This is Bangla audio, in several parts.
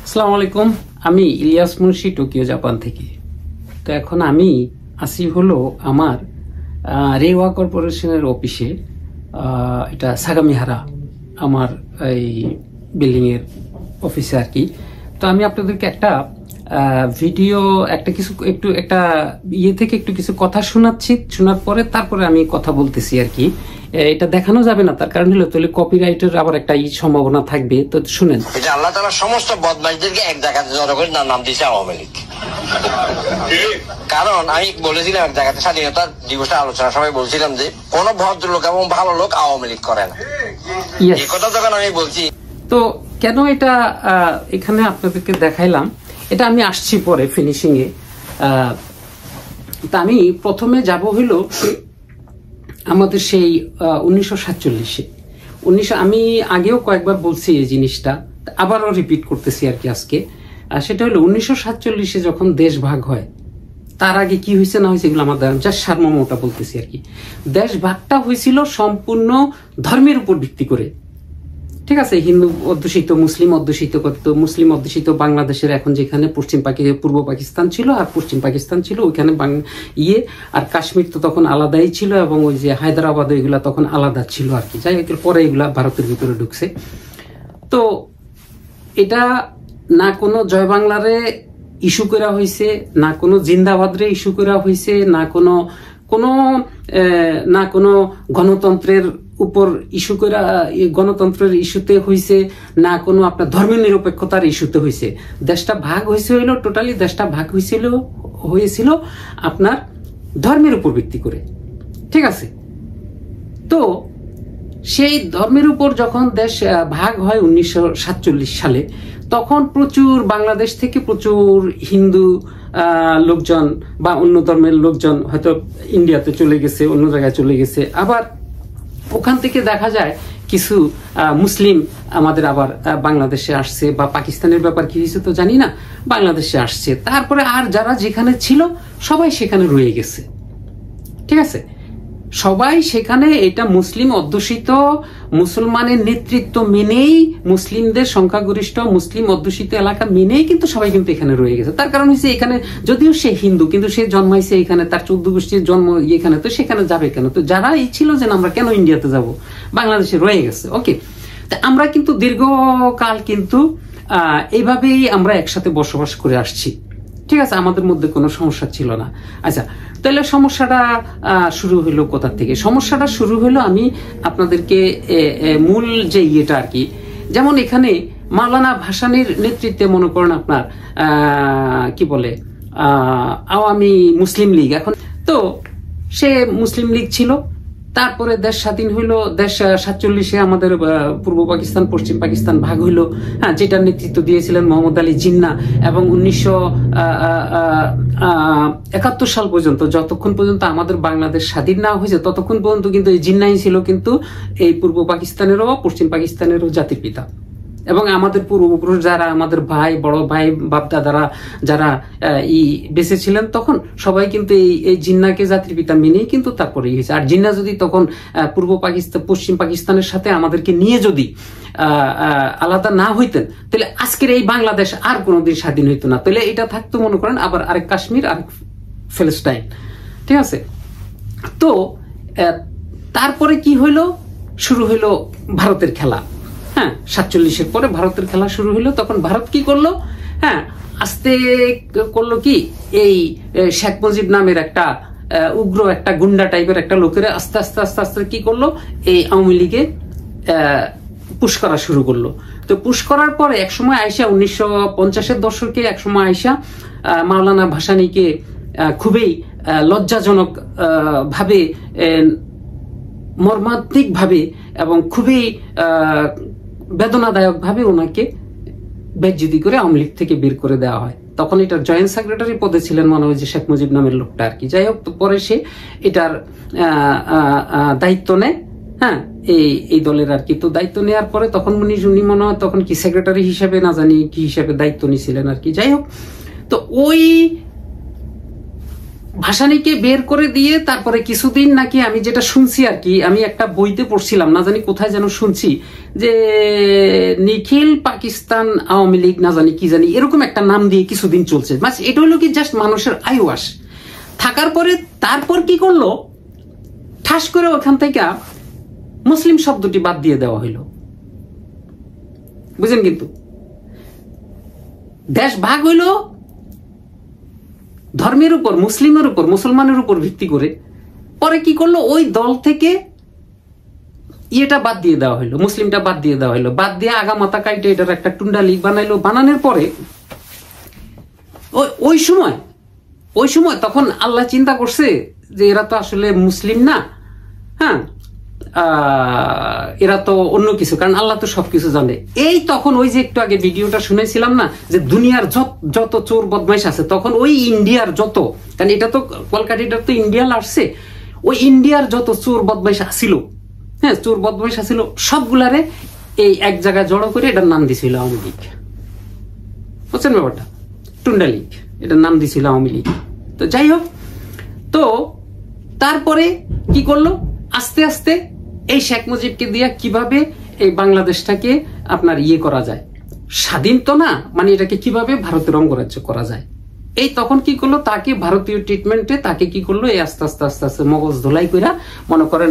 আসসালামু আলাইকুম। আমি ইলিয়াস মুন্সি, টোকিও জাপান থেকে। তো এখন আমি আসি হলো আমার রেওয়া কর্পোরেশনের অফিসে। এটা সাগামিহারা আমার এই বিল্ডিং এর অফিসে আর কি। তো আমি আপনাদেরকে একটা ভিডিও একটা ইয়ে থেকে একটু কিছু কথা শোনাচ্ছি। শোনার পরে তারপরে আমি কথা বলতেছি আর কি। এটা দেখানো যাবে না, তার কারণ হলো তাহলে কপিরাইটের আবার একটা সম্ভাবনা থাকবে। তো শুনেন, এটা আল্লাহ তাআলা সমস্ত বদমাইশদেরকে এক জায়গাতে জড়ো করে নাম দিয়েছে আওয়ামী লীগ। কারণ আমি বলেছিলাম এক জায়গাতে স্বাধীনতা দিবসের আলোচনার সময় বলছিলাম যে কোন ভদ্রলোক এবং ভালো লোক আওয়ামী লীগ করে না। এই কথা যখন আমি বলছি, তো কেন এটা এখানে আপনাদেরকে দেখাইলাম, এটা আমি আসছি পরে ফিনিশিং এ। তা আমি প্রথমে যাব হইল আমাদের সেই 1947-এ। আমি আগেও কয়েকবার বলছি এই জিনিসটা, আবারও রিপিট করতেছি আর কি আজকে। সেটা হলো 1947-এ যখন দেশ ভাগ হয়, তার আগে কি হয়েছে না হয়েছে এগুলো আমাদের জাস্ট সারমর্মটা বলতেছি আর কি। দেশ ভাগটা হয়েছিল সম্পূর্ণ ধর্মের উপর ভিত্তি করে, ঠিক আছে। হিন্দু অধ্যুষিত, মুসলিম অধ্যুষিত করতো। মুসলিম অধ্যুষিত বাংলাদেশের এখন যেখানে পূর্ব পাকিস্তান ছিল আর পশ্চিম পাকিস্তান ছিল, ওইখানে আর কাশ্মীর তো তখন আলাদাই ছিল, এবং ওই যে হায়দ্রাবাদ এগুলা তখন আলাদা ছিল আর কি। যাই হোক, পরে এগুলা ভারতের ভিতরে ঢুকছে। তো এটা না কোনো জয় বাংলারে ইস্যু করা হয়েছে, না কোনো জিন্দাবাদরে ইস্যু করা হয়েছে, না কোনো গণতন্ত্রের উপর ইস্যু করা, গণতন্ত্রের ইস্যুতে হয়েছে, না কোনো আপনার ধর্মের নিরপেক্ষতার ইস্যুতে হয়েছে। দেশটা ভাগ হয়েছিল, টোটালি দেশটা ভাগ হয়েছিল আপনার ধর্মের উপর ভিত্তি করে, ঠিক আছে। তো সেই ধর্মের উপর যখন দেশ ভাগ হয় 1947 সালে, তখন প্রচুর বাংলাদেশ থেকে প্রচুর হিন্দু লোকজন বা অন্য ধর্মের লোকজন হয়তো ইন্ডিয়াতে চলে গেছে, অন্য জায়গায় চলে গেছে। আবার ওখান থেকে দেখা যায় কিছু মুসলিম আমাদের আবার বাংলাদেশে আসছে, বা পাকিস্তানের ব্যাপার কি হয়েছে তো জানি না, বাংলাদেশে আসছে। তারপরে আর যারা যেখানে ছিল সবাই সেখানে রয়ে গেছে, ঠিক আছে। সবাই সেখানে, এটা মুসলিম অধ্যুষিত, মুসলমানের নেতৃত্ব মেনেই, মুসলিমদের সংখ্যাগরিষ্ঠ মুসলিম অধ্যুষিত এলাকা মেনেই কিন্তু সবাই কিন্তু এখানে রয়ে গেছে। তার কারণ হচ্ছে এখানে যদিও সে হিন্দু, কিন্তু সে জন্মাইছে এখানে, তার 14 গোষ্ঠীর জন্ম এখানে, তো সেখানে যাবে কেন? তো যারা এই ছিল যে আমরা কেন ইন্ডিয়াতে যাব, বাংলাদেশে রয়ে গেছে। ওকে, তা আমরা কিন্তু দীর্ঘকাল কিন্তু এইভাবেই আমরা একসাথে বসবাস করে আসছি, ঠিক আছে। আমাদের মধ্যে কোনো সমস্যা ছিল না। আচ্ছা, তাহলে সমস্যাটা শুরু হলো কোথা থেকে? সমস্যাটা শুরু হলো, আমি আপনাদেরকে মূল যে ইয়েটা আর কি, যেমন এখানে মাওলানা ভাসানীর নেতৃত্বে মনে করেন আপনার কি বলে আওয়ামী মুসলিম লীগ, এখন তো সে মুসলিম লীগ ছিল। তারপরে দেশ স্বাধীন হইলো, দেশ 47-এ আমাদের পূর্ব পাকিস্তান পশ্চিম পাকিস্তান ভাগ হইলো, হ্যাঁ, যেটার নেতৃত্ব দিয়েছিলেন মোহাম্মদ আলী জিন্না। এবং 1971 সাল পর্যন্ত, যতক্ষণ পর্যন্ত আমাদের বাংলাদেশ স্বাধীন না হয়েছে, ততক্ষণ পর্যন্ত কিন্তু এই জিন্নাই ছিল কিন্তু এই পূর্ব পাকিস্তানেরও পশ্চিম পাকিস্তানেরও জাতির পিতা। এবং আমাদের পূর্বপুরুষ যারা, আমাদের ভাই, বড় ভাই, বাপদাদারা যারা বেঁচে ছিলেন তখন, সবাই কিন্তু এই জিন্নাকে জাতির পিতা মেনেই কিন্তু তারপরে হয়েছে। আর জিন্না যদি তখন পূর্ব পাকিস্তান পশ্চিম পাকিস্তানের সাথে আমাদেরকে নিয়ে যদি আলাদা না হইতেন, তাহলে আজকের এই বাংলাদেশ আর কোনোদিন স্বাধীন হইতো না। তাহলে এটা থাকতো মনে করেন আবার আরেক কাশ্মীর, আরেক ফিলিস্তাইন, ঠিক আছে। তো তারপরে কি হইলো, শুরু হইলো ভারতের খেলা। হ্যাঁ, 47-এর পরে ভারতের খেলা শুরু হলো। তখন ভারত কি করলো, হ্যাঁ, আস্তে করলো কি, এই শেখ মুজিব নামের একটা উগ্র, একটা গুন্ডা টাইপের একটা লোকেরা আস্তে আস্তে আস্তে আস্তে কি করলো, এই আওয়ামী লীগে পুশ করা শুরু করলো। তো পুশ করার পরে একসময় আইসা 1950-এর দশকে একসময় আইসা মাওলানা ভাসানীকে খুবই লজ্জাজনক ভাবে, মর্মান্তিক ভাবে এবং খুবই বেদনাদায়ক ভাবে ওনাকে বেজ্জিতি করে আওয়ামী লীগ থেকে বের করে দেওয়া হয়। তখন এটার জয়েন্ট সেক্রেটারি পদে ছিলেন মনে হয় যে শেখ মুজিব নামের লোকটা আর কি। যাই হোক, পরে সে এটার দায়িত্ব নেয়, হ্যাঁ, এই দলের আর কি। তো দায়িত্ব নেওয়ার পরে তখন উনি মনে হয় তখন কি সেক্রেটারি হিসেবে, না জানি কি হিসেবে দায়িত্ব নিয়েছিলেন আর কি। যাই হোক, তো ওই ভাসানীকে বের করে দিয়ে তারপরে কিছুদিন নাকি আমি যেটা শুনছি আর কি, আমি একটা বইতে পড়ছিলাম, না জানি কোথায় যেন শুনছি, যে নিখিল পাকিস্তান আওয়ামী লীগ না জানি কি জানি এরকম একটা নাম দিয়ে কিছুদিন চলছে। এটা হলো কি জাস্ট মানুষের আইওয়াস থাকার পরে তারপর কি করলো, ঠাস করে ওখান থেকে মুসলিম শব্দটি বাদ দিয়ে দেওয়া হইল। বুঝেন? কিন্তু দেশ ভাগ হইল ধর্মের উপর, মুসলিমের উপর, মুসলমানের উপর ভিত্তি করে। পরে কি করলো, ওই দল থেকে ইয়েটা বাদ দিয়ে দেওয়া হইলো, মুসলিমটা বাদ দিয়ে দেওয়া হইলো, বাদ দিয়ে আগা মাথা কাইটে এটার একটা টুন্ডা লীগ বানাইলো। বানানোর পরে ওই সময় তখন আল্লাহ চিন্তা করছে যে এরা তো আসলে মুসলিম না, হ্যাঁ এরা তো অন্য কিছু, কারণ আল্লাহ তো সবকিছু জানে। এই তখন ওই যে একটু আগে ভিডিওটা শুনেছিলাম না, যে দুনিয়ার যত চোর বদমাইশ আছে, তখন ওই ইন্ডিয়ার যত, কারণ এটা তো কলকাতাটা তো ইন্ডিয়া আসছে, ওই ইন্ডিয়ার যত চোর বদমাইশ আসিল, হ্যাঁ চোর বদমাইশ আসিল, সবগুলারে এই এক জায়গায় জড়ো করে এটার নাম দিছিল আওয়ামী লীগ। বুঝছেন ব্যাপারটা? টুন্ডা লীগ এটার নাম দিছিল আওয়ামী লীগ। তো যাই হোক, তো তারপরে কি করলো, আস্তে আস্তে এই শেখ মুজিবকে দিয়ে কিভাবে এই বাংলাদেশটাকে আপনার ইয়ে করা যায়, স্বাধীন তো না, মানে এটাকে কিভাবে ভারতের অঙ্গরাজ্য করা যায়, এই তখন কি করলো, তাকে ভারতীয় ট্রিটমেন্টে তাকে কি করলো, এই আস্তে আস্তে আস্তে আস্তে মগজ ধোলাই কইরা, মনে করেন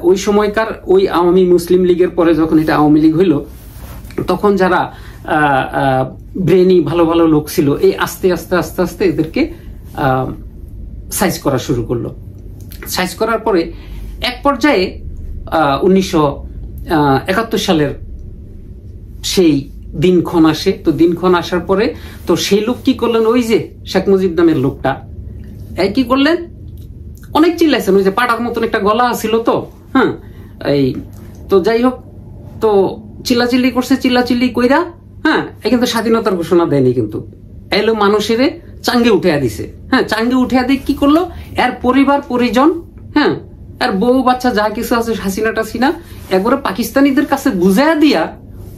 ওই সময়কার ওই আওয়ামী মুসলিম লীগের পরে যখন এটা আওয়ামী লীগ হইলো, তখন যারা ব্রেনি ভালো ভালো লোক ছিল, এই আস্তে আস্তে আস্তে আস্তে এদেরকে সাইজ করা শুরু করলো। সাইজ করার পরে এক পর্যায়ে 1971 সালের সেই দিনক্ষণ আসে। তো দিনক্ষণ আসার পরে তো সেই লোক কি করলেন, ওই যে শেখ মুজিব নামের লোকটা এই কি করলেন, অনেক চিল্লাইছেন, ওই যে পাটার মতন একটা গলা ছিল তো, হ্যাঁ এই তো যাই হোক, তো চিল্লাচিল্লি করছে, চিল্লাচিল্লি কইরা, হ্যাঁ কিন্তু স্বাধীনতার ঘোষণা দেয়নি, কিন্তু এলো মানুষের চাঙ্গে উঠিয়া দিছে। হ্যাঁ চাঙ্গে উঠিয়া দিয়ে কি করলো, এর পরিবার পরিজন, হ্যাঁ আর বউ বাচ্চা যা কিছু আছে হাসিনা টাসিনা একবারে পাকিস্তানিদের কাছে বুঝাইয়া দিয়া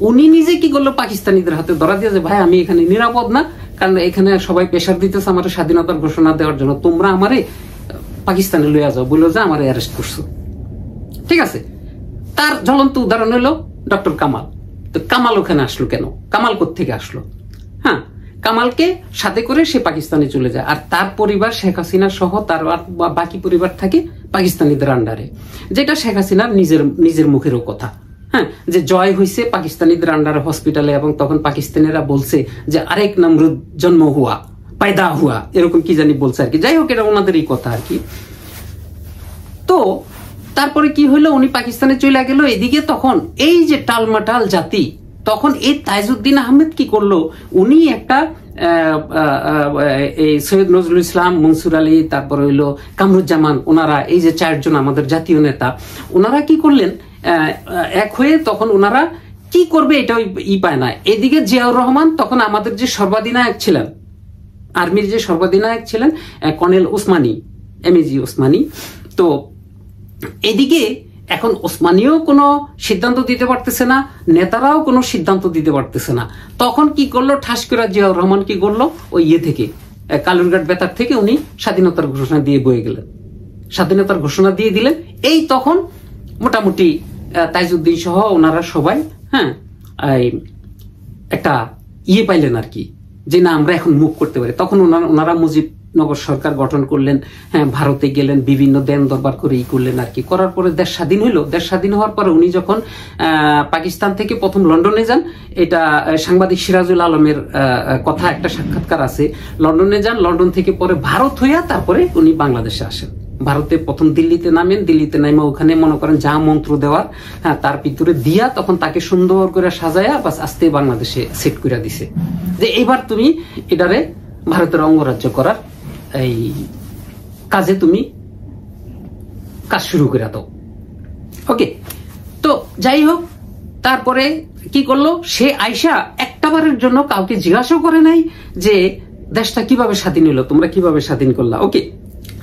উনি নিজে কি করলো, পাকিস্তানিদের হাতে ধরা দিয়ে, যে ভাই আমি এখানে নিরাপদ না, কারণ এখানে সবাই প্রেশার দিতেছে আমার স্বাধীনতার ঘোষণা দেওয়ার জন্য, তোমরা আমারে পাকিস্তানে লইয়া যাও, বললো যে আমারে অ্যারেস্ট করছো। ঠিক আছে, তার জ্বলন্ত উদাহরণ হলো ডক্টর কামাল। তো কামাল ওখানে আসলো কেন, কামাল কোত্থেকে আসলো? হ্যাঁ কামালকে সাথে করে সে পাকিস্তানে চলে যায়, আর তার পরিবার শেখ হাসিনা সহ তার বাকি পরিবার থাকে পাকিস্তানিদের আন্ডারে, যেটা শেখ হাসিনার নিজের মুখেরও কথা। হ্যাঁ যে জয় হয়েছে পাকিস্তানিদের আন্ডারে হসপিটালে, এবং তখন পাকিস্তানিরা বলছে যে আরেক নমরুদ জন্ম হুয়া পায়দা হুয়া, এরকম কি জানি বলছে আর কি। যাই হোক, এটা ওনাদেরই কথা আর কি। তো তারপরে কি হইলো, উনি পাকিস্তানে চলে গেল। এদিকে তখন এই যে টালমাটাল জাতি, তখন এই তাইজউদ্দিন আহমেদ কি করলো, উনি একটা এই সৈয়দ নজরুল ইসলাম, মনসুর আলী, তারপরে হইলো কামরুজ্জামান, ওনারা এই যে চারজন আমাদের জাতীয় নেতা, ওনারা কি করলেন, এক হয়ে তখন ওনারা কি করবে এটা পায় না। এদিকে জিয়াউর রহমান তখন আমাদের যে সর্বাধিনায়ক ছিলেন, আর্মির যে সর্বাধিনায়ক ছিলেন কর্নেল ওসমানী, এমএজি ওসমানী, তো এদিকে এখন ওসমানীও কোনো সিদ্ধান্ত দিতে পারতেছে না, নেতারাও কোনো সিদ্ধান্ত দিতে পারতেছে না। তখন কি করলো, ঠাস করে জিয়াউর রহমান কি করলো, ওই থেকে কালুরঘাট বেতার থেকে উনি স্বাধীনতার ঘোষণা দিয়ে বয়ে গেলেন, স্বাধীনতার ঘোষণা দিয়ে দিলেন। এই তখন মোটামুটি তাইজউদ্দিন সহ ওনারা সবাই, হ্যাঁ একটা পাইলেন আর কি, যে না আমরা এখন মুভ করতে পারি। তখন ওনারা মুজিবনগর সরকার গঠন করলেন, হ্যাঁ ভারতে গেলেন, বিভিন্ন দেন দরবার করে করলেন আর কি। করার পরে দেশ স্বাধীন হইলো। দেশ স্বাধীন হওয়ার পরে উনি যখন পাকিস্তান থেকে প্রথম লন্ডনে যান, এটা সাংবাদিক সিরাজুল আলমের কথা, একটা সাক্ষাৎকার আছে, লন্ডনে যান, লন্ডন থেকে পরে ভারত হইয়া তারপরে উনি বাংলাদেশে আসেন। ভারতে প্রথম দিল্লিতে নামেন, দিল্লিতে নামে ওখানে মনে করেন যা মন্ত্র দেওয়ার, হ্যাঁ তার ভিতরে দিয়া তখন তাকে সুন্দর করে সাজায়া বাস আস্তে বাংলাদেশে সেট করে দিছে, যে এবার তুমি এটারে ভারতের অঙ্গরাজ্য করার এই কাজে তুমি কাজ শুরু করে দাও। ওকে, তো যাই হোক, তারপরে কি করলো, সে আইসা একটাবারের জন্য কাউকে জিজ্ঞাসা করে নাই যে দেশটা কিভাবে স্বাধীন হলো, তোমরা কিভাবে স্বাধীন করলা। ওকে,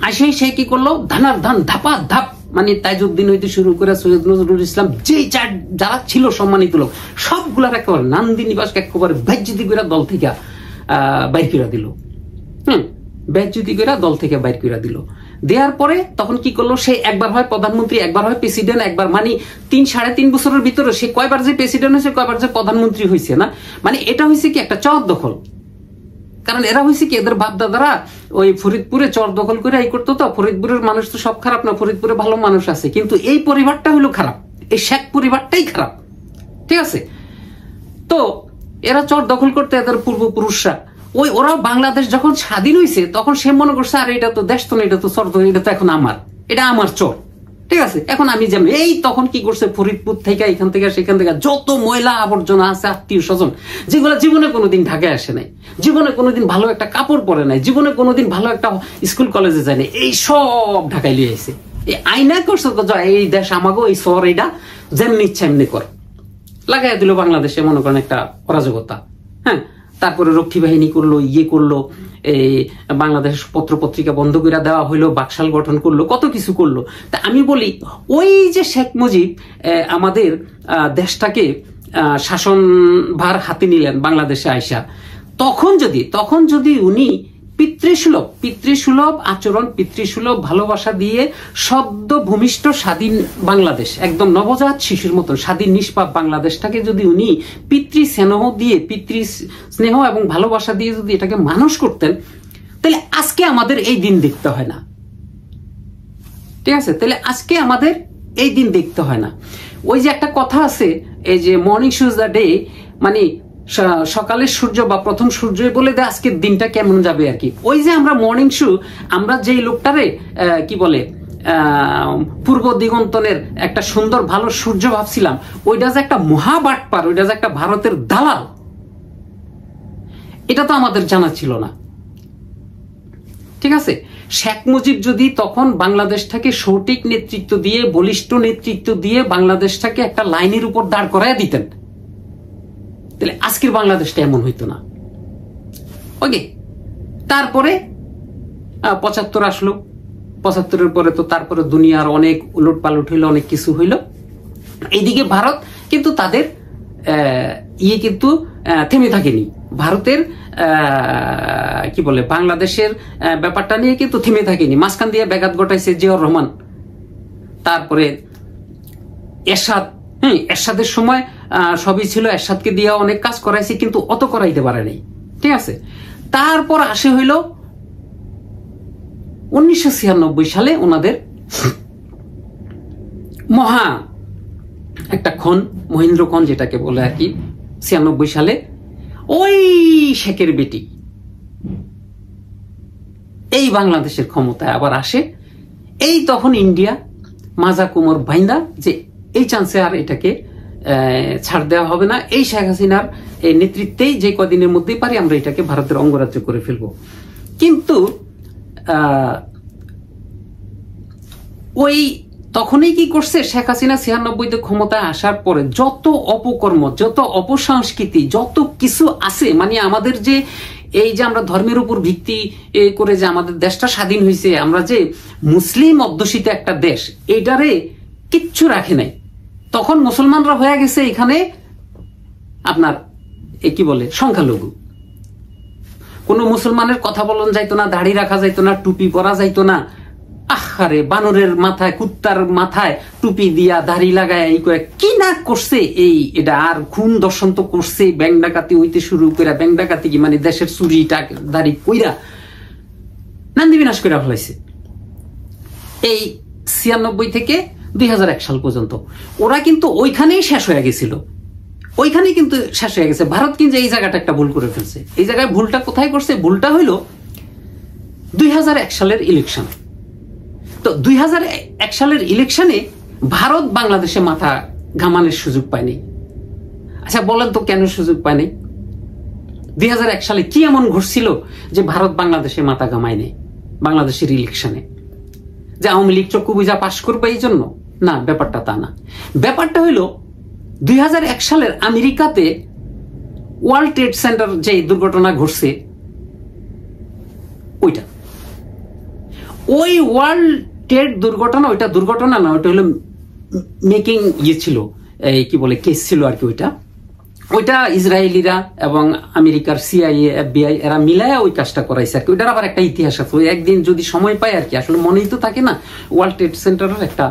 আসেই সে কি করলো, ধানার ধান ধাপা ধাপ, মানে তাইজউদ্দিন হইতে শুরু করে সৈয়দ নজরুল ইসলাম, যে যারা ছিল সম্মানিত লোক, সবগুলার একেবারে নান্দি নিবাস একেবারে ভাজ্যদি করে দল থেকে বাইর করে দিল। বেজ্জতি করে দল থেকে বাইর করে দিল। দেওয়ার পরে তখন কি করলো, সে একবার হয় প্রধানমন্ত্রী, একবার হয় প্রেসিডেন্ট, একবার মানে 3-3.5 বছরের ভিতরে সে কয়বার যে প্রেসিডেন্ট হয়েছে, কয়বার যে প্রধানমন্ত্রী হয়েছে না, মানে এটা হয়েছে কি একটা চর দখল। কারণ এরা হয়েছে কি, এদের বাপ দাদারা ওই ফরিদপুরে চর দখল করে এই করতো। তো ফরিদপুরের মানুষ তো সব খারাপ না, ফরিদপুরে ভালো মানুষ আছে, কিন্তু এই পরিবারটা হলো খারাপ, এই শেখ পরিবারটাই খারাপ, ঠিক আছে। তো এরা চর দখল করতে এদের পূর্বপুরুষরা, ওরা বাংলাদেশ যখন স্বাধীন হয়েছে তখন সে মনে করছে আর এটা তো দেশ তো না, এটা তো চর, এটা তো এখন আমার, এটা আমার চর, ঠিক আছে। এখন আমি যেমন এই তখন কি করছে, ফরিদপুর থেকে এখান থেকে সেখান থেকে যত ময়লা আবর্জনা আছে, আত্মীয় স্বজন, যেগুলো জীবনে কোনোদিন ঢাকায় আসে নাই, জীবনে কোনোদিন ভালো একটা কাপড় পরে নাই, জীবনে কোনোদিন ভালো একটা স্কুল কলেজে যায় নাই, এই সব ঢাকায় লিয়ে আসে। এই আইনা করছে এই দেশ আমাকে, এই শহর এটা যেমনি ইচ্ছা এমনি কর, লাগাই দিল বাংলাদেশে মনে করেন একটা অরাজকতা। হ্যাঁ, তারপরে রক্ষী বাহিনী করলো, করলো, এই বাংলাদেশ পত্র পত্রিকা বন্ধ করে দেওয়া হইলো, বাকশাল গঠন করলো, কত কিছু করলো। তা আমি বলি, ওই যে শেখ মুজিব আমাদের দেশটাকে শাসনভার হাতে নিলেন বাংলাদেশে আইসা, তখন যদি উনি পিতৃসুলভ আচরণ, পিতৃসুলভ ভালোবাসা দিয়ে সদ্য ভূমিষ্ঠ স্বাধীন বাংলাদেশ, একদম নবজাত শিশুর মতো স্বাধীন নিষ্পাপ বাংলাদেশটাকে যদি উনি পিতৃস্নেহ এবং ভালোবাসা দিয়ে যদি এটাকে মানুষ করতেন, তাহলে আজকে আমাদের এই দিন দেখতে হয় না, ঠিক আছে। তাহলে আজকে আমাদের এই দিন দেখতে হয় না। ওই যে একটা কথা আছে, এই যে morning show is the day, মানে সকালের সূর্য বা প্রথম সূর্য বলে দেয় আজকের দিনটা কেমন যাবে আর কি। ওই যে আমরা মর্নিং শো, আমরা যেই লোকটারে কি বলে পূর্ব দিগন্তনের একটা সুন্দর ভালো সূর্য ভাবছিলাম, ওইটা যে একটা মহাবাটপার, ওইটা যে একটা ভারতের দালাল, এটা তো আমাদের জানা ছিল না, ঠিক আছে। শেখ মুজিব যদি তখন বাংলাদেশটাকে সঠিক নেতৃত্ব দিয়ে, বলিষ্ঠ নেতৃত্ব দিয়ে বাংলাদেশটাকে একটা লাইনের উপর দাঁড় করায় দিতেন, তাহলে আজকের বাংলাদেশটা এমন হইতো না। ওকে, তারপরে 75 আসলো, 75-এর পরে তো তারপরে দুনিয়ার অনেক উলট পালট হইলো, অনেক কিছু হইলো। এইদিকে ভারত কিন্তু তাদের কিন্তু থেমে থাকেনি। ভারতের কি বলে বাংলাদেশের ব্যাপারটা নিয়ে কিন্তু থেমে থাকেনি, মাঝখান দিয়ে ব্যাঘাত ঘটাইছে জিয়াউর রহমান, তারপরে এরশাদ। এরশাদের সময় সবই ছিল, এরশাদকে দিয়ে অনেক কাজ করাইছে, কিন্তু অত করাইতে পারে নাই, ঠিক আছে। তারপর আসে হইল 1996 সালে ওনাদের মহা একটা ক্ষণ, মহেন্দ্র ক্ষণ যেটাকে বলে আর কি। 96 সালে ওই শেখের বেটি এই বাংলাদেশের ক্ষমতায় আবার আসে। এই তখন ইন্ডিয়া মাজা কোমর বাইন্দা যে এই চান্সে আর এটাকে ছাড় দেওয়া হবে না, এই শেখ হাসিনার নেতৃত্বেই যে কদিনের মধ্যেই পারি আমরা এটাকে ভারতের অঙ্গরাজ্য করে ফেলবো। কিন্তু ওই তখনই কি করছে শেখ হাসিনা 96-তে ক্ষমতায় আসার পরে যত অপকর্ম, যত অপসংস্কৃতি, যত কিছু আছে, মানে আমাদের যে এই যে আমরা ধর্মের উপর ভিত্তি করে যে আমাদের দেশটা স্বাধীন হয়েছে, আমরা যে মুসলিম অধ্যুষিত একটা দেশ, এইটারে কিচ্ছু রাখে নাই। তখন মুসলমানরা হয়ে গেছে এখানে আপনার কি বলে সংখ্যালঘু। কোন মুসলমানের কথা বলন যাইতো না, দাড়ি রাখা যাইতো না, টুপি পরা যাইতো না। আহারে, বানরের মাথায়, কুত্তার মাথায় টুপি দিয়া দাড়ি লাগায় এই করে কি না করছে এটা। আর খুন দর্শন তো করছে, ব্যাংক ডাকাতি হইতে শুরু করে, ব্যাংক ডাকাতি কি মানে দেশের চুরি দাড়ি কইরা নান্দি বিনাশ করে ফেলাইছে। এই 96 থেকে 2001 সাল পর্যন্ত ওরা কিন্তু ওইখানেই শেষ হয়ে গেছিল, ওইখানেই কিন্তু শেষ হয়ে গেছে। ভারত কিন্তু এই জায়গাটা একটা ভুল করে ফেলছে। এই জায়গায় ভুলটা কোথায় করছে? ভুলটা হইল 2001 সালের ইলেকশন। তো 2001 সালের ইলেকশনে ভারত বাংলাদেশে মাথা ঘামানোর সুযোগ পায়নি। আচ্ছা বলেন তো কেন সুযোগ পায়নি? 2001 সালে কি এমন ঘটছিল যে ভারত বাংলাদেশে মাথা ঘামায় নেই বাংলাদেশের ইলেকশনে? যে আওয়ামী লীগ চক্ষু বুঝা পাশ করবে এই জন্য? না, ব্যাপারটা তা না। ব্যাপারটা হইল 2001 সালের আমেরিকাতে ওয়ার্ল্ড ট্রেড সেন্টার যে দুর্ঘটনা ঘটছে, ওইটা ওই ওয়ার্ল্ড ট্রেড দুর্ঘটনা, ওইটা দুর্ঘটনা না, ওইটা হলো মেকিং ছিল, এই কি বলে কেস ছিল আর কি। ওইটা ইসরায়েলিরা এবং আমেরিকার সিআইএ FBI এরা মিলায়া ওই কাজটা করাইছে আর কি। ওইটার আবার একটা ইতিহাস আছে, ওই একদিন যদি সময় পাই আর কি, আসলে মনেই তো থাকে না। ওয়ার্ল্ড ট্রেড সেন্টারের একটা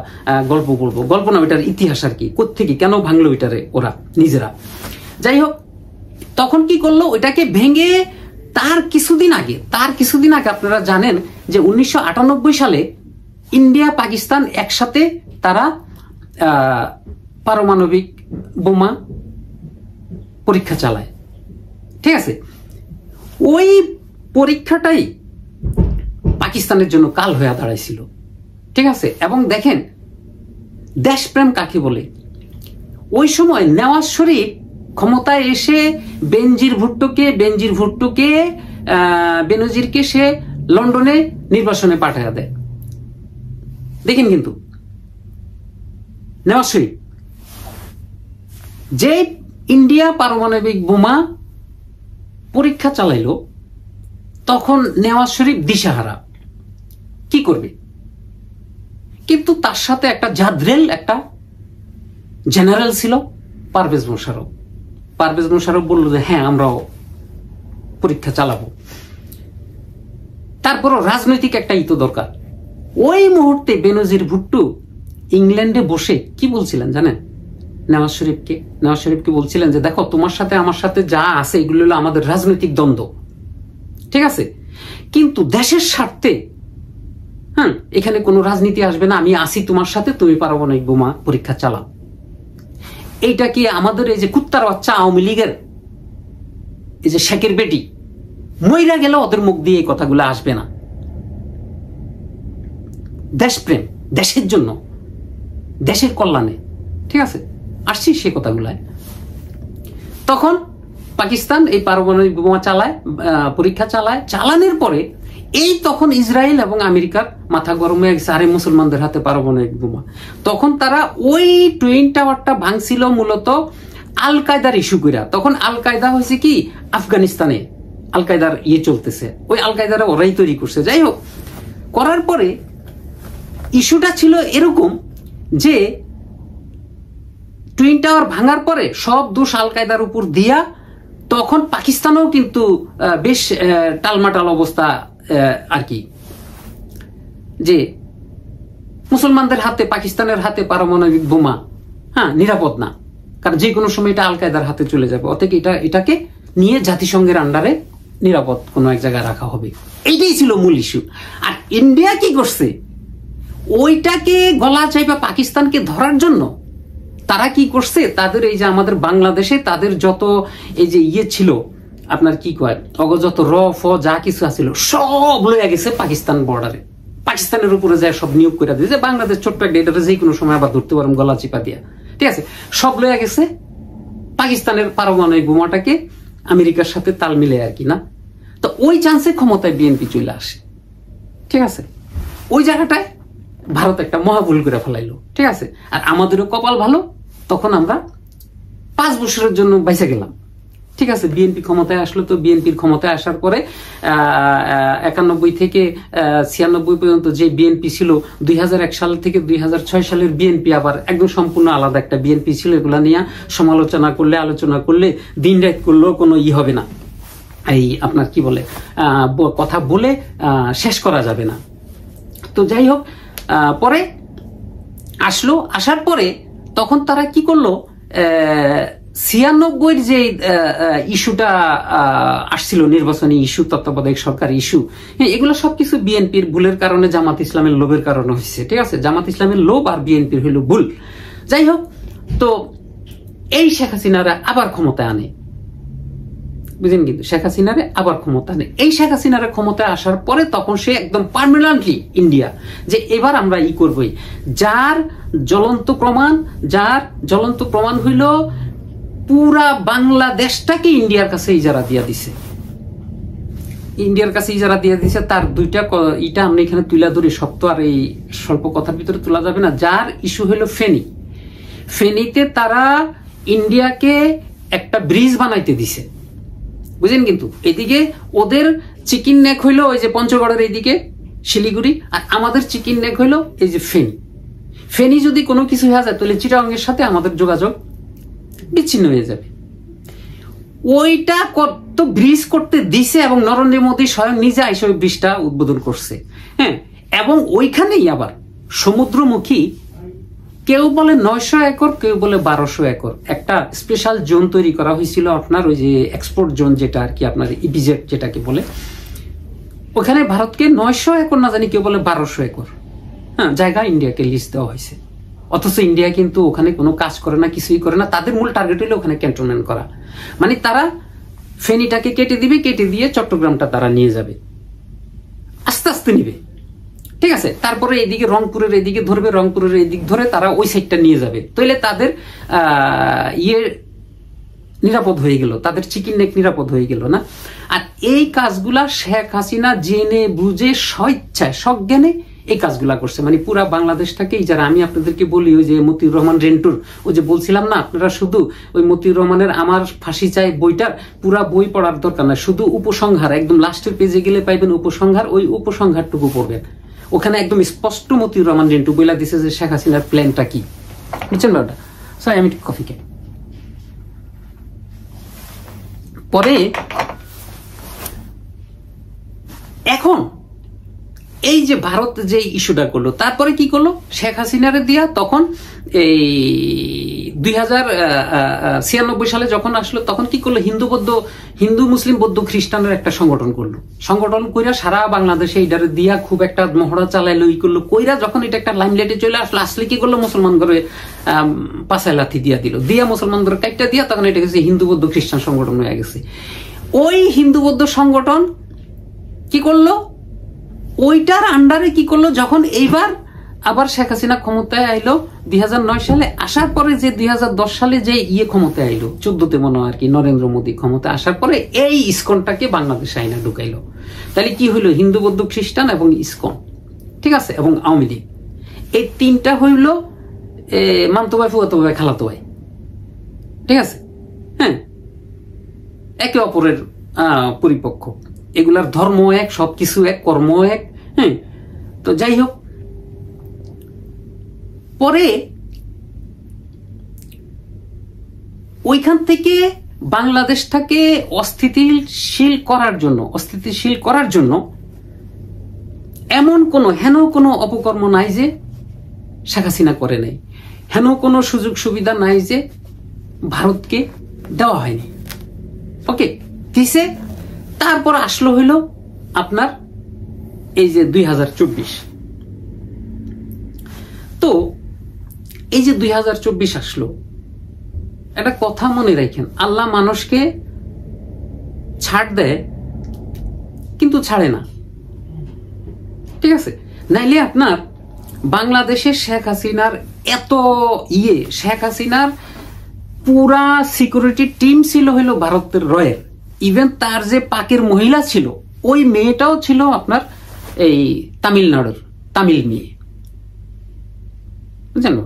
গল্প বলবো, গল্প না, ওইটার ইতিহাস আর কি, কোত্থেকে কেন ভাঙলো ওইটারে ওরা নিজেরা। যাই হোক, তখন কি করলো, ওইটাকে ভেঙে তার কিছুদিন আগে আপনারা জানেন যে 1998 সালে ইন্ডিয়া পাকিস্তান একসাথে তারা পারমাণবিক বোমা পরীক্ষা চালায়, ঠিক আছে। ওই পরীক্ষাটাই পাকিস্তানের জন্য কাল হয়ে দাঁড়াইছিল, ঠিক আছে। এবং দেখেন দেশপ্রেম কাকে বলে। ওই সময় নওয়াজ শরীফ ক্ষমতায় এসে বেনজিরকে সে লন্ডনে নির্বাসনে পাঠায় দেয়। দেখেন কিন্তু নওয়াজ শরীফ যে ইন্ডিয়া পারমাণবিক বোমা পরীক্ষা চালাইলো, তখন নওয়াজ শরীফ দিশাহারা, কি করবে। কিন্তু তার সাথে একটা জাদ্রেল একটা জেনারেল ছিল পারভেজ মোশাররফ বলল যে হ্যাঁ আমরাও পরীক্ষা চালাবো। তারপরও রাজনৈতিক একটা ইতো দরকার। ওই মুহূর্তে বেনজির ভুট্টো ইংল্যান্ডে বসে কি বলছিলেন জানেন, নওয়াজ শরীফকে বলছিলেন যে দেখো, তোমার সাথে আমার সাথে যা আছে এগুলো হলো আমাদের রাজনৈতিক দ্বন্দ্ব, ঠিক আছে, কিন্তু দেশের স্বার্থে এখানে কোনো রাজনীতি আসবে না, আমি আসি তোমার সাথে, তুমি পারমাণবিক বোমা পরীক্ষা চালাও। এইটা কি আমাদের এই যে কুত্তার বাচ্চা আওয়ামী লীগের এই যে শেখের বেটি মইরা গেল, ওদের মুখ দিয়ে এই কথাগুলো আসবে না। দেশপ্রেম, দেশের জন্য, দেশের কল্যাণে, ঠিক আছে, আসছি সে কথাগুলায়। তখন পাকিস্তান এই পারমাণবিক বোমা পরীক্ষা চালানোর পরে এই তখন ইসরায়েল এবং আমেরিকার মাথা গরম হয়ে গেছে, আরে মুসলমানদের হাতে পারমাণবিক বোমা। তখন তারা ওই টুইন টাওয়ারটা ভাঙছিল মূলত আল কায়দার ইস্যু কইরা। তখন আল কায়দা হয়েছে কি, আফগানিস্তানে আল কায়দার চলতেছে, ওই আল কায়দারা ওরাই তৈরি করছে। যাই হোক, করার পরে ইস্যুটা ছিল এরকম যে টুইন টাওয়ার ভাঙার পরে সব দোষ আল কায়দার উপর দিয়া, তখন পাকিস্তানেও কিন্তু বেশ টালমাটাল অবস্থা আর কি, যে মুসলমানদের হাতে, পাকিস্তানের হাতে পারমাণবিক বোমা নিরাপদ না, কারণ যে কোনো সময় এটা আল কায়দার হাতে চলে যাবে, অতএব এটাকে নিয়ে জাতিসংঘের আন্ডারে নিরাপদ কোনো এক জায়গায় রাখা হবে। এইটাই ছিল মূল ইস্যু। আর ইন্ডিয়া কি করছে, ওইটাকে গলা চাইবা পাকিস্তানকে ধরার জন্য তারা কি করছে, তাদের এই যে আমাদের বাংলাদেশে তাদের যত এই যে ছিল আপনার কি কয় যত যা কিছু আছিল সব লইয়া গেছে পাকিস্তান বর্ডারে, পাকিস্তানের উপরে যায় সব নিয়োগ করে দিয়ে, যে বাংলাদেশ ছোট্ট একটা, এটা যে কোনো সময় আবার ধরতে পারম গলা চিপা দিয়া, ঠিক আছে, সব লইয়া গেছে পাকিস্তানের পারমাণবিক বোমাটাকে আমেরিকার সাথে তাল মিলে আর কি না। তো ওই চান্সে ক্ষমতায় বিএনপি চলে আসে, ঠিক আছে। ওই জায়গাটায় ভারত একটা মহাভুল করে ফেলাইলো, ঠিক আছে। আর আমাদেরও কপাল ভালো, তখন আমরা 5 বছরের জন্য বাইসে গেলাম, ঠিক আছে। বিএনপি ক্ষমতায় আসলো। তো বিএনপির ক্ষমতায় আসার পরে 91 থেকে 96 পর্যন্ত যে বিএনপি ছিল, 2001 সাল থেকে 2006 সালের বিএনপি আবার একদম সম্পূর্ণ আলাদা একটা বিএনপি ছিল। এগুলা নিয়ে আলোচনা করলে দিন রাত করলেও কোনো হবে না, এই আপনার কি বলে কথা বলে শেষ করা যাবে না। তো যাই হোক, পরে আসার পরে তখন তারা কি করলো, 96 যে ইস্যুটা আসছিল, নির্বাচনী ইস্যু, তত্ত্বাবধায়ক সরকার ইস্যু, এগুলো সবকিছু বিএনপির ভুলের কারণে, জামাত ইসলামের লোভের কারণে হয়েছে, ঠিক আছে। জামাত ইসলামের লোভ আর বিএনপির হইল ভুল। যাই হোক, তো এই শেখ হাসিনারা আবার ক্ষমতায় আনে, বুঝলেন, কিন্তু শেখ হাসিনারে আবার ক্ষমতা নেই। এই শেখ হাসিনারে ক্ষমতায় আসার পরে তখন সে একদম পার্মানেন্টলি ইন্ডিয়া, যে এবার আমরা করবই, যার জ্বলন্ত প্রমাণ হইল পুরা বাংলাদেশটাকে ইন্ডিয়ার কাছে ইজারা দিয়া দিছে। তার দুইটা ইটা আমরা এখানে তুলে ধরি, শক্ত আর এই স্বল্প কথার ভিতরে তোলা যাবে না। যার ইস্যু হইল ফেনীতে তারা ইন্ডিয়াকে একটা ব্রিজ বানাইতে দিছে, বুঝলেন, কিন্তু এদিকে ওদের চিকেন নেক হইলো ওই যে পঞ্চগড়ের এইদিকে শিলিগুড়ি, আর আমাদের চিকেন নেক হইলো এই যে ফেনী যদি কোনো কিছু হয়ে যায় তাহলে চিটাগাংয়ের সাথে আমাদের যোগাযোগ বিচ্ছিন্ন হয়ে যাবে। ওইটা কত ব্রিজ করতে দিছে এবং নরেন্দ্র মোদী স্বয়ং নিজে আইসা ওই ব্রিজটা উদ্বোধন করছে। হ্যাঁ, এবং ওইখানেই আবার সমুদ্রমুখী কেউ বলে 900 একর, কেউ বলে 1200 একর একটা স্পেশাল জোন তৈরি করা হয়েছিল আপনার, ওই যে এক্সপোর্ট জোন যেটা আর কি আপনার ইপিজেড যেটাকে বলে, ওখানে ভারতকে 900 একর না জানি কেউ বলে 1200 একর হ্যাঁ জায়গা ইন্ডিয়াকে লিস্ট দেওয়া হয়েছে। অথচ ইন্ডিয়া কিন্তু ওখানে কোনো কাজ করে না, কিছুই করে না। তাদের মূল টার্গেট হলো ওখানে ক্যান্টনমেন্ট করা, মানে তারা ফেনীটাকে কেটে দিবে, কেটে দিয়ে চট্টগ্রামটা তারা নিয়ে যাবে, আস্তে আস্তে নিবে, ঠিক আছে। তারপরে এইদিকে রংপুরের এদিকে ধরবে, রংপুরের এদিক ধরে তারা ওই সাইডটা নিয়ে যাবে। তাইলে তাদের নিরাপদ হয়ে গেল, তাদের চিকেন নেক নিরাপদ হয়ে গেল না। আর এই কাজগুলা শেখ হাসিনা জেনে বুঝে স্বেচ্ছায় সজ্ঞানে এই কাজগুলা করছে, মানে পুরা বাংলাদেশটাকে। যারা আমি আপনাদেরকে বলি ওই যে মতিউর রহমান রেন্টুর ওই যে বলছিলাম না, আপনারা শুধু ওই মতিউর রহমানের আমার ফাঁসি চাই বইটার পুরা বই পড়ার দরকার না, শুধু উপসংহার একদম লাস্টের পেজে গেলে পাইবেন উপসংহার, ওই উপসংহারটুকু পড়বেন। ওখানে একদম স্পষ্ট মতিউর রহমান রেন্টু বইলা দিছে যে শেখ হাসিনার প্ল্যানটা কি, বুঝছেন ব্যাপারটা। সরি আমি কফি খাই। পরে এখন এই যে ভারত যে ইস্যুটা করলো, তারপরে কি করলো শেখ হাসিনারে দিয়া, তখন এই 2096 সালে যখন আসলো তখন কি করলো, হিন্দু মুসলিম বৌদ্ধ খ্রিস্টানের একটা সংগঠন করলো। সংগঠন কইরা সারা বাংলাদেশে এইটারে দিয়া খুব একটা মহড়া চালাইলো, ই করলো কইরা যখন এটা একটা লাইমলাইটে চলে আসলো, আসলে কি করলো মুসলমান ঘরে পাছায় লাথি দিয়া দিল, দিয়া মুসলমান ঘরে কাইটা দিয়া তখন এটা গেছে হিন্দু বৌদ্ধ খ্রিস্টান সংগঠন হয়ে গেছে। ওই হিন্দু বৌদ্ধ সংগঠন কি করলো, ওইটার আন্ডারে কি করলো, যখন এইবার আবার শেখ হাসিনা ক্ষমতায় আইলো 2009 সালে, আসার পরে যে 2010 সালে যে ক্ষমতায় আইলো 14তে মনে হয় আর কি, নরেন্দ্র মোদী ক্ষমতায় আসার পরে এই ইসকনটাকে বাংলাদেশে আইনা ঢুকাইলো। তাহলে কি হইলো, হিন্দু বৌদ্ধ খ্রিস্টান এবং ইসকন, ঠিক আছে, এবং আওয়ামী লীগ, এই তিনটা হইলো মামতো ভাই, ফুয়াতো ভাই, খালাতো ভাই, ঠিক আছে। হ্যাঁ, একে অপরের পরিপক্ষ, এগুলার ধর্ম এক, সবকিছু এক, কর্ম এক। হ্যাঁ, তো যাই হোক, পরে ওইখান থেকে বাংলাদেশটাকে অস্থিতিশীল করার জন্য এমন হেন কোনো অপকর্ম নাই যে শেখ হাসিনা করে নাই, হেন কোনো সুযোগ সুবিধা নাই যে ভারতকে দেওয়া হয়নি। ওকে, দিছে। তারপর আসলো হইল আপনার এই যে 2024। তো এই যে 2024 আসলো, একটা কথা মনে রাখেন, আল্লাহ মানুষকে ছাড় দেয় কিন্তু ছাড়ে না, ঠিক আছে। নাইলে আপনার বাংলাদেশের শেখ হাসিনার এত শেখ হাসিনার পুরা সিকিউরিটি টিম ছিল হইল ভারতের রয়ের, ইভেন তার যে পাকের মহিলা ছিল ওই মেয়েটাও ছিল আপনার এই তামিলনাড়ুর তামিল মেয়ে, বুঝলেন।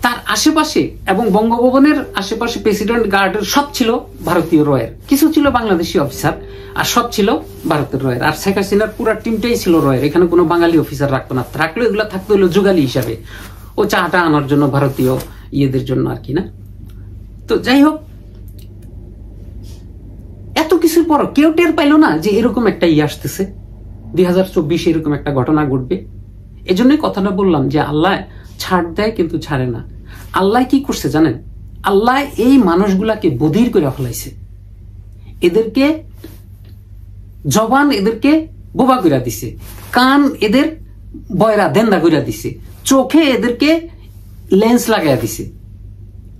তার আশেপাশে এবং বঙ্গভবনের আশেপাশে প্রেসিডেন্ট গার্ডের সব ছিল ভারতীয় রয়ের, কিছু ছিল বাংলাদেশি অফিসার, আর সব ছিল ভারতের রয়ের। আর শেখ হাসিনার পুরা টিমটাই ছিল রয়ের, এখানে কোনো বাঙালি অফিসার রাখতো না, রাখলে এগুলো থাকতো হলো যুগালি হিসাবে, ও চাটা আনার জন্য ভারতীয় ইয়েদের জন্য আর কি না। তো যাই হোক, এত কিছুর পর কেউ টের পাইল না যে এরকম একটা আসতেছে 2024 এরকম একটা ঘটনা ঘটবে। এজন্যই কথাটা বললাম যে আল্লাহ ছাড় দেয় কিন্তু ছাড়ে না। আল্লাহ কি করছে জানেন, আল্লাহ এই মানুষগুলাকে বধির করে ফেলাইছে, এদেরকে জবান এদেরকে বোবা করে দিছে, কান এদের বয়রা দেন্দা করে দিছে, চোখে এদেরকে লেন্স লাগাইয়া দিছে,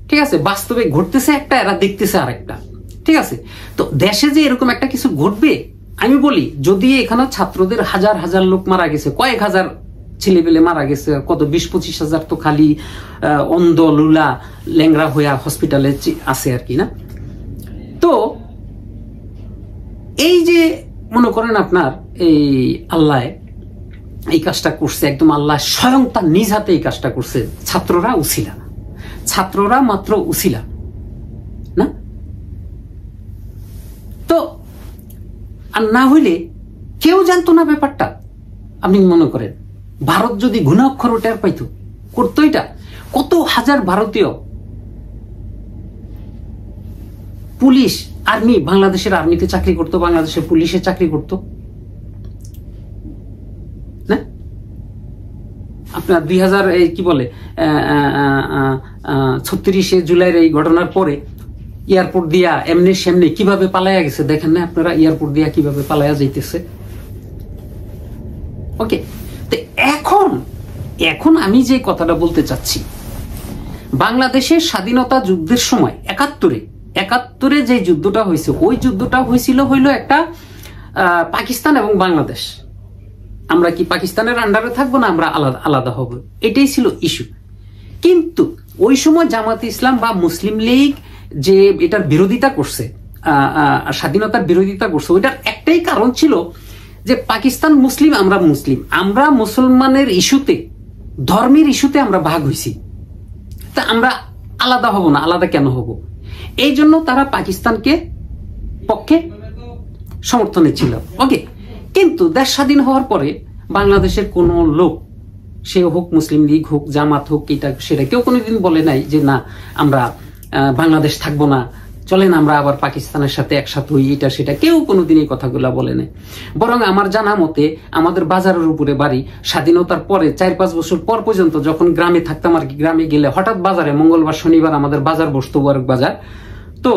ঠিক আছে। বাস্তবে ঘটতেছে একটা, এরা দেখতেছে আরেকটা, ঠিক আছে। তো দেশে যে এরকম একটা কিছু ঘটবে, আমি বলি যদি এখানে ছাত্রদের হাজার হাজার লোক মারা গেছে, কয়েক হাজার ছেলেপেলে মারা গেছে, কত 20-25 হাজার তো খালি অন্ধ লুলা ল্যাংরা হইয়া হসপিটালে আছে আর কি না। তো এই যে মনে করেন আপনার এই আল্লাহ এই কাজটা করছে, একদম আল্লাহ স্বয়ং তার নিজ হাতে এই কাজটা করছে, ছাত্ররা উছিলা, ছাত্ররা মাত্র উছিলা না। তো আর না হইলে কেউ জানতো না ব্যাপারটা। আপনি মনে করেন ভারত যদি ঘুণাক্ষর টের পাইতো, করতো এটা, কত হাজার ভারতীয় পুলিশ, আর্মি, বাংলাদেশের আর্মিতে চাকরি করতো, বাংলাদেশের পুলিশে চাকরি করতো না? আপনার 36 জুলাইয়ের এই ঘটনার পরে এয়ারপোর্ট দিয়া এমনি সেমনি কিভাবে পালাইয়া গেছে দেখেন না আপনারা? এয়ারপোর্ট দিয়া কিভাবে পালাইয়া যাইতেছে। ওকে, তো এখন আমি যে কথাটা বলতে চাচ্ছি, বাংলাদেশের স্বাধীনতা যুদ্ধের সময় 71-এ যে যুদ্ধটা হয়েছে, ওই যুদ্ধটা হইল একটা পাকিস্তান এবং বাংলাদেশ, আমরা কি পাকিস্তানের আন্ডারে থাকবো না আমরা আলাদা হব, এটাই ছিল ইস্যু। কিন্তু ওই সময় জামাত ইসলাম বা মুসলিম লীগ যে এটার বিরোধিতা করছে, স্বাধীনতার বিরোধিতা করছে, ওইটার একটাই কারণ ছিল যে পাকিস্তান মুসলিম, আমরা মুসলমানের ইস্যুতে, ধর্মের ইস্যুতে আমরা ভাগ হইছি, তা আমরা আলাদা হব না। আলাদা কেন হব? এই জন্য তারা পাকিস্তানকে পক্ষে সমর্থনে ছিল। ওকে, কিন্তু দেশ স্বাধীন হওয়ার পরে বাংলাদেশের কোন লোক, সে হোক মুসলিম লীগ হোক, জামাত হোক, এটা সেটা কেউ কোনোদিন বলে নাই যে না আমরা বাংলাদেশ থাকবো না, চলেন আমরা আবার পাকিস্তানের সাথে একসাথে হই, এটা সেটা কেউ কোনোদিন এই কথাগুলা বলে নাই। বরং আমার জানা মতে আমাদের বাজারের উপরে বাড়ি, স্বাধীনতার পরে 4-5 বছর পর পর্যন্ত যখন গ্রামে থাকতাম আর কি, গ্রামে গেলে হঠাৎ বাজারে মঙ্গলবার শনিবার আমাদের বাজার বসতো, বড় বাজার, তো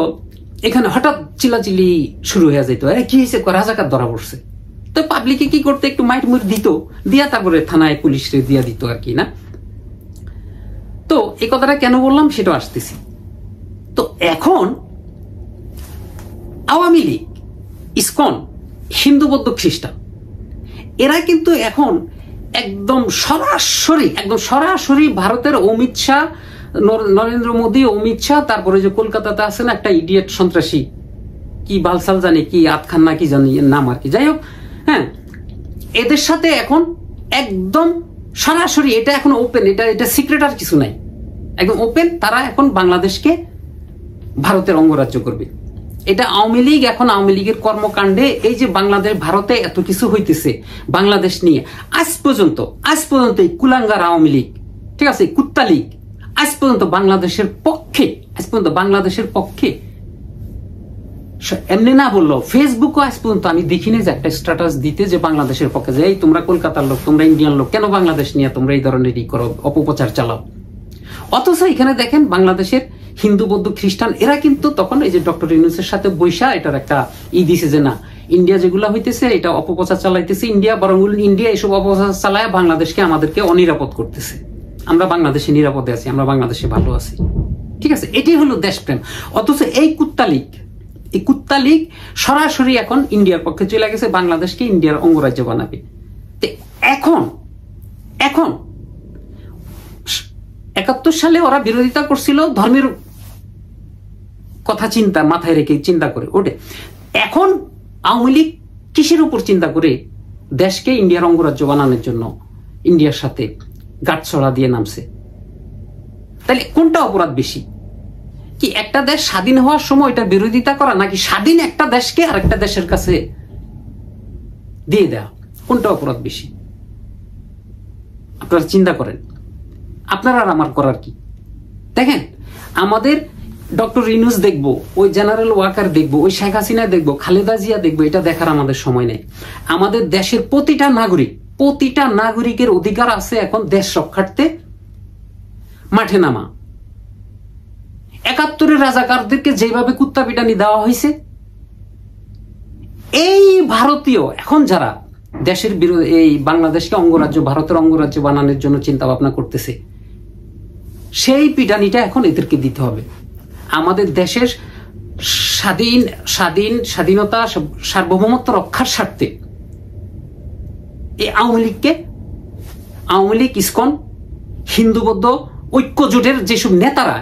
এখানে হঠাৎ চিল্লাচিল্লি শুরু হয়ে যেত, কি হয়েছে, রাজাকার ধরা পড়ছে। তো পাবলিকে কি করতে, একটু মাইট মুট দিত, দিয়া তারপরে থানায় পুলিশে দিয়া দিত আর কি না। তো এই কথাটা কেন বললাম সেটা আসতেছি। তো এখন আওয়ামী লীগ, ইসকন, হিন্দু বৌদ্ধ খ্রিস্টান, এরা কিন্তু এখন একদম সরাসরি ভারতের অমিত শাহ, নরেন্দ্র মোদী, অমিত শাহ, তারপরে যে কলকাতাতে আছে না একটা ইডিয়েট সন্ত্রাসী, কি বালসাল জানি, কি আতখান না কি জানি নাম আর কি, যাই হোক, হ্যাঁ, এদের সাথে এখন একদম সরাসরি, এটা এখন ওপেন, এটা সিক্রেট আর কিছু নাই, একদম ওপেন, তারা এখন বাংলাদেশকে ভারতের অঙ্গরাজ্য করবে। এটা আওয়ামী লীগ, এখন আওয়ামী লীগের কর্মকাণ্ডে এই যে বাংলাদেশ, ভারতে এত কিছু হইতেছে বাংলাদেশ নিয়ে, আজ পর্যন্ত এই কুলাঙ্গার আওয়ামী লীগ, ঠিক আছে, কুত্তা লীগ, আজ পর্যন্ত বাংলাদেশের পক্ষে এমনি না বললো, ফেসবুকও আজ পর্যন্ত আমি দেখিনি যে একটা স্ট্যাটাস দিতে যে বাংলাদেশের পক্ষে, যে এই তোমরা কলকাতার লোক, তোমরা ইন্ডিয়ান লোক, কেন বাংলাদেশ নিয়ে তোমরা এই ধরনের করো, অপপ্রচার চালাও। অথচ এখানে দেখেন বাংলাদেশের হিন্দু বৌদ্ধ খ্রিস্টান, এরা কিন্তু তখন এই যে ডক্টর ইউনূসের সাথে বৈশা এটার একটা দিছে যে না, ইন্ডিয়া যেগুলা হইতেছে এটা অপপ্রচার চালাইতেছে, ইন্ডিয়া এসব অপপ্রচার চালায় বাংলাদেশকে, আমাদেরকে অনিরাপদ করতেছে, আমরা বাংলাদেশে নিরাপদে আছি, আমরা বাংলাদেশে ভালো আছি, ঠিক আছে, এটাই হলো দেশপ্রেম। অথচ এই কুত্তা লীগ সরাসরি এখন ইন্ডিয়ার পক্ষে চলে গেছে, বাংলাদেশকে ইন্ডিয়ার অঙ্গরাজ্য বানাবে। এখন 71 সালে ওরা বিরোধিতা করছিল ধর্মের কথা মাথায় রেখে চিন্তা করে ওঠে। এখন আওয়ামী লীগ কিসের উপর চিন্তা করে? দেশকে ইন্ডিয়ার অঙ্গরাজ্য বানানোর জন্য ইন্ডিয়ার সাথে গাঁটছড়া দিয়ে নামছে। তাহলে কোনটা অপরাধ বেশি? কি একটা দেশ স্বাধীন হওয়ার সময় এটা বিরোধিতা করা, নাকি স্বাধীন একটা দেশকে আরেকটা দেশের কাছে দিয়ে দেওয়া? কোনটা অপরাধ বেশি? আপনারা চিন্তা করেন, আপনার আর আমার করার কি? দেখেন, আমাদের ডক্টর ইউনূস দেখবো, ওই জেনারেল ওয়াকার দেখবো, ওই শেখ হাসিনা দেখবো, খালেদা জিয়া দেখবো, এটা দেখার আমাদের সময় নেই। আমাদের দেশের প্রতিটা নাগরিকের অধিকার আছে এখন দেশ রক্ষার্থে মাঠে নামা। 71-এর রাজাকারদেরকে যেভাবে কুত্তা পিটানি দেওয়া হয়েছে, এই ভারতীয় এখন যারা দেশের বিরোধী, এই বাংলাদেশকে অঙ্গরাজ্য, ভারতের অঙ্গরাজ্য বানানোর জন্য চিন্তা ভাবনা করতেছে, সেই পিটানিটা এখন এদেরকে দিতে হবে। আমাদের দেশের স্বাধীনতা, সার্বভৌমত্ব রক্ষার স্বার্থে এই আওয়ামী লীগ, ইসকন, হিন্দু বৌদ্ধ ঐক্য জোটের যেসব নেতারা,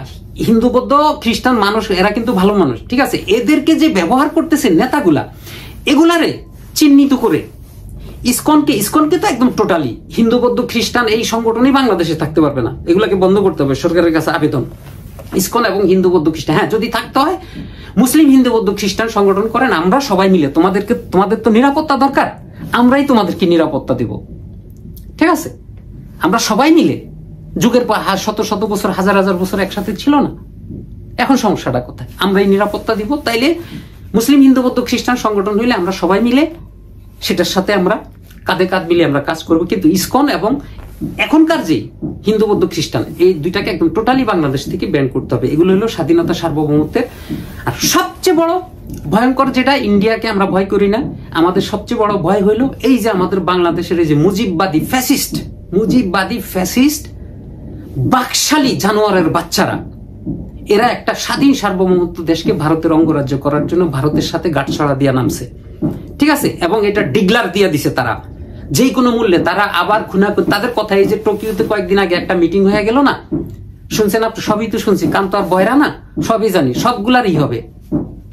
হিন্দু বৌদ্ধ খ্রিস্টান মানুষ, এরা কিন্তু ভালো মানুষ, ঠিক আছে, এদেরকে যে ব্যবহার করতেছে নেতাগুলা, এগুলারে চিহ্নিত করে ইসকনকে তো একদম টোটালি হিন্দু বৌদ্ধ খ্রিস্টান এই সংগঠনই বাংলাদেশে থাকতে পারবে না, এগুলাকে বন্ধ করতে হবে, সরকারের কাছে আবেদন। ইসকন এবং হিন্দু বৌদ্ধ খ্রিস্টান, হ্যাঁ, যদি থাকতে হয় মুসলিম হিন্দু বৌদ্ধ খ্রিস্টান সংগঠন করেন, আমরা সবাই মিলে, তোমাদের তো নিরাপত্তা দরকার, আমরাই তোমাদেরকে নিরাপত্তা দেব, ঠিক আছে, আমরা সবাই মিলে, যুগের পর শত বছর, হাজার বছর একসাথে ছিল না, এখন সমস্যাটা কোথায়? আমরা এই নিরাপত্তা দিব, তাইলে মুসলিম, হিন্দু, বৌদ্ধ, খ্রিস্টান সংগঠন হইলে আমরা সবাই মিলে সেটার সাথে আমরা কাঁধে কাঁধ মিলে আমরা কাজ করব। কিন্তু ইসকন এবং এখনকার যে হিন্দু, বৌদ্ধ, খ্রিস্টান, এই দুইটাকে একদম টোটালি বাংলাদেশ থেকে ব্যান করতে হবে। এগুলো হলো স্বাধীনতা, সার্বভৌমত্বের। আর সবচেয়ে বড় ভয়ঙ্কর যেটা, ইন্ডিয়াকে আমরা ভয় করি না, আমাদের সবচেয়ে বড় ভয় হইলো এই যে আমাদের বাংলাদেশের এই যে মুজিববাদী ফ্যাসিস্ট বাকশালী জানোয়ারের বাচ্চারা, এরা একটা স্বাধীন সার্বভৌমত্ব দেশকে ভারতের অঙ্গরাজ্য করার জন্য ভারতের সাথে গাঁটছড়া দিয়া নামছে, ঠিক আছে? এবং এটা ডিক্লার দিয়ে দিছে তারা যে কোনো মূল্যে তারা আবার তাদের কথা, এই যে টোকিওতে কয়েকদিন আগে একটা মিটিং হয়ে গেল না, শুনছেন আপনি? সবই তো শুনছি, কান তো আর বয়রা না, সবই জানি। সবগুলারই হবে,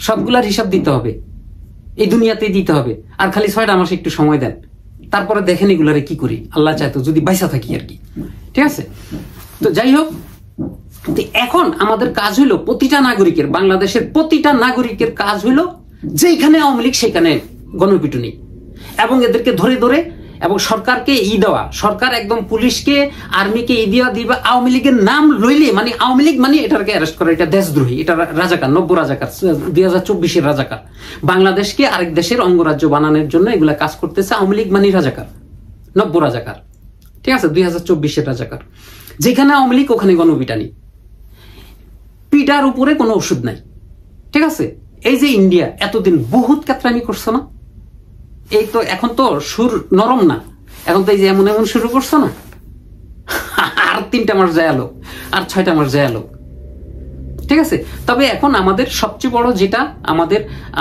সবগুলার হিসাব দিতে হবে, এই দুনিয়াতেই দিতে হবে। আর খালি 6টা মাস একটু সময় দেন, তারপরে দেখেন এগুলারে কি করি, আল্লাহ চাইতো যদি বাইসা থাকি আর কি, ঠিক আছে? তো যাই হোক, এখন আমাদের কাজ হইলো প্রতিটা নাগরিকের, বাংলাদেশের প্রতিটা নাগরিকের কাজ হইলো যেখানে আওয়ামী লীগ সেখানে গণপিটুনি, এবং এদেরকে ধরে ধরে, এবং সরকারকে দেওয়া, সরকার একদম পুলিশকে, আর্মিকে দিবা। আওয়ামী লীগের নাম লইলে মানে আওয়ামী লীগ মানে এটাকে অ্যারেস্ট করা, এটা দেশদ্রোহী, এটা রাজাকার, 90 রাজাকার, 2024-এর রাজাকার। বাংলাদেশকে আরেক দেশের অঙ্গরাজ্য বানানোর জন্য এগুলা কাজ করতেছে আওয়ামী লীগ মানে রাজাকার, 90 রাজাকার, ঠিক আছে? 2024-এর রাজাকার। যেখানে আওয়ামী লীগ ওখানে গণপিটানি, পিটার উপরে কোনো ওষুধ নাই, ঠিক আছে? এই যে ইন্ডিয়া এতদিন বহুত কাতরামি করছে না, এই তো এখন তো সুর নরম না, এখন তো এই যে এমন এমন শুরু করছো না, আর 3টা মাস যায় আলো, আর 6টা মাস যায় আলো, ঠিক আছে? তবে এখন আমাদের সবচেয়ে বড় যেটা,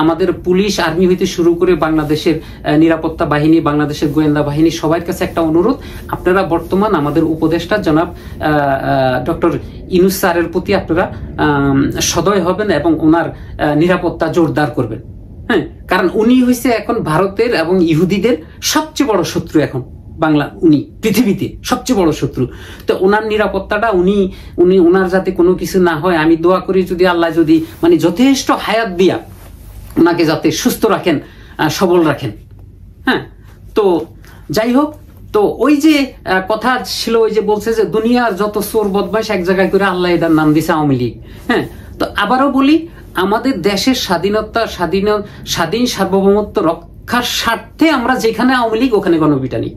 আমাদের পুলিশ, আর্মি হইতে শুরু করে বাংলাদেশের নিরাপত্তা বাহিনী, বাংলাদেশের গোয়েন্দা বাহিনী, সবার কাছে একটা অনুরোধ, আপনারা বর্তমান আমাদের উপদেষ্টা জনাব ডক্টর ইউনূস স্যারের প্রতি আপনারা সদয় হবেন এবং ওনার নিরাপত্তা জোরদার করবেন। হ্যাঁ, কারণ উনি হইছে এখন ভারতের এবং ইহুদিদের সবচেয়ে বড় শত্রু। এখন উনি পৃথিবীতে সবচেয়ে বড় শত্রু। তো ওনার নিরাপত্তাটা ওনার যাতে কোনো কিছু না হয়, আমি দোয়া করি যদি আল্লাহ যদি মানে যথেষ্ট হায়াত দিয়া ওনাকে যাতে সুস্থ রাখেন, সবল রাখেন। হ্যাঁ, তো যাই হোক, তো ওই যে কথা ছিল, ওই যে বলছে যে দুনিয়ার যত চোর বদমাইশ এক জায়গায় করে আল্লাহ এটার নাম দিছে আওয়ামী লীগ। হ্যাঁ, তো আবারও বলি, আমাদের দেশের স্বাধীনতা, স্বাধীন সার্বভৌমত্ব রক্ষার স্বার্থে আমরা যেখানে আওয়ামী লীগ ওখানে গণপিটানি,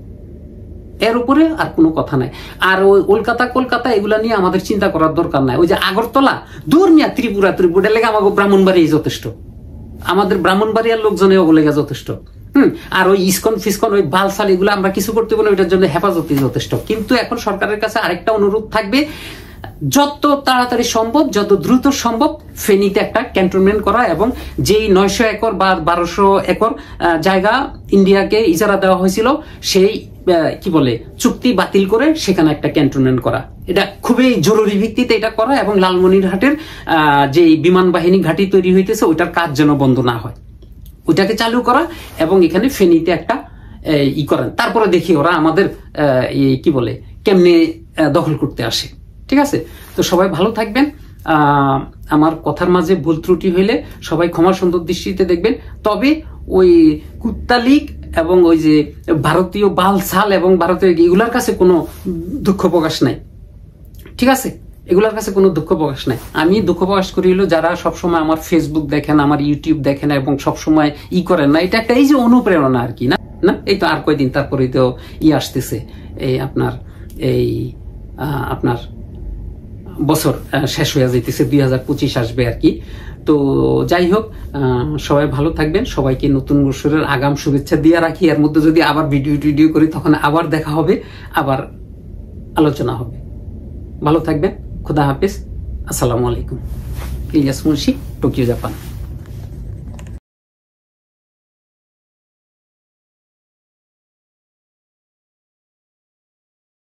এর উপরে আর কোনো কথা নাই। আর ওই কলকাতা এগুলা নিয়ে আমাদের চিন্তা করার দরকার নাই। ওই যে আগরতলা, দূর মিয়া, ত্রিপুরা লেগে আমাকে ব্রাহ্মণবাড়ি যথেষ্ট, আমাদের ব্রাহ্মণবাড়িয়ার লোকজনে ওগুলো যথেষ্ট। আর ওই ইসকন ফিসকন, ওই বালসাল, এগুলো আমরা কিছু করতে বলে ওইটার জন্য হেফাজতি যথেষ্ট। কিন্তু এখন সরকারের কাছে আরেকটা অনুরোধ থাকবে, যত তাড়াতাড়ি সম্ভব, যত দ্রুত সম্ভব ফেনীতে একটা ক্যান্টনমেন্ট করা, এবং যেই 900 একর বা 1200 একর জায়গা ইন্ডিয়াকে ইজারা দেওয়া হয়েছিল, সেই কি বলে চুক্তি বাতিল করে সেখানে একটা ক্যান্টনমেন্ট করা, এটা খুবই জরুরি ভিত্তিতে এটা করা, এবং লালমনিরহাটের যে বিমান বাহিনী ঘাঁটি তৈরি হইতেছে ওইটার কাজ যেন বন্ধ না হয়, ওইটাকে চালু করা, এবং এখানে ফেনীতে একটা করেন। তারপরে দেখি ওরা আমাদের কি বলে কেমনে দখল করতে আসে, ঠিক আছে? তো সবাই ভালো থাকবেন। আমার কথার মাঝে ভুল ত্রুটি হইলে সবাই ক্ষমা সুন্দর দৃষ্টিতে দেখবেন। তবে ওই কুত্তা লীগ এবং ওই যে ভারতীয় বালসাল এবং ভারতীয় এগুলার কাছে কোনো দুঃখ প্রকাশ নাই, ঠিক আছে? এগুলার কাছে কোনো দুঃখ প্রকাশ নাই। আমি দুঃখ প্রকাশ করি হলো যারা সবসময় আমার ফেসবুক দেখেন, আমার ইউটিউব দেখেন এবং সবসময় করেন না, এটা একটা এই যে অনুপ্রেরণা আর কি, না না এই তো আর কয়দিন তারপরে তো আসতেছে, এই আপনার বছর শেষ হয়ে যাইতেছে, 2025 আসবে আর কি। তো যাই হোক, সবাই ভালো থাকবেন, সবাইকে নতুন বছরের আগাম শুভেচ্ছা দিয়ে রাখি। এর মধ্যে যদি আবার ভিডিও করি তখন আবার দেখা হবে, আবার আলোচনা হবে। ভালো থাকবেন, খুদা হাফেজ, আসসালামু আলাইকুম। Ilias Munshi, Tokyo, Japan.